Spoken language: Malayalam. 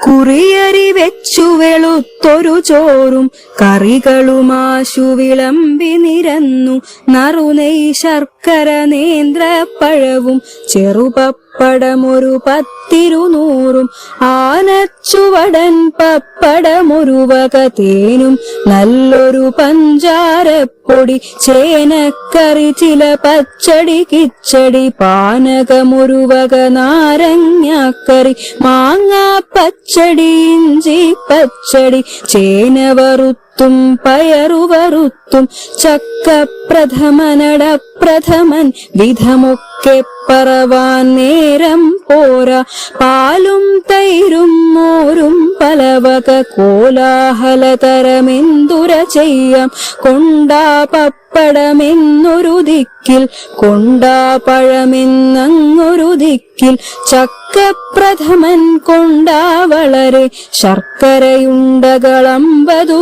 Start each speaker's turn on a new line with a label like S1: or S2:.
S1: കുറിയരി വെച്ചു വെളുത്തൊരു ചോറും കറികളുമാശു വിളമ്പി നിരന്നു. നറുനെയ് ശർക്കര നേന്ത്രപ്പഴവും ചെറുപപ്പടമൊരു 10-100 ആനച്ചുവടൻ പപ്പടമൊരു വക തേനും നല്ലൊരു പഞ്ചാരപ്പൊടി ചേനക്കറി ചില പച്ചടി കിച്ചടി പാനകമൊരു വക നാരങ്ങാക്കറി മാങ്ങാ പച്ചടി ഇഞ്ചി പച്ചടി ചേന വറുത്തും പയറു വറുത്തും ചക്കപ്രഥമനടപ്രഥമൻ വിധമൊക്കെ പറവാൻ നേരം പോരാ. പാലും തൈരും മോരും പലവക കോലാഹലതരമെന്തുര ചെയ്യാം. കൊണ്ടാ പപ്പടമെന്നൊരു ദിക്കിൽ കൊണ്ടാ പഴമെന്നങ്ങൊരു ദിക്കിൽ ചക്കപ്രഥമൻ കൊണ്ടാ വളരെ ശർക്കരയുണ്ടകൾ 50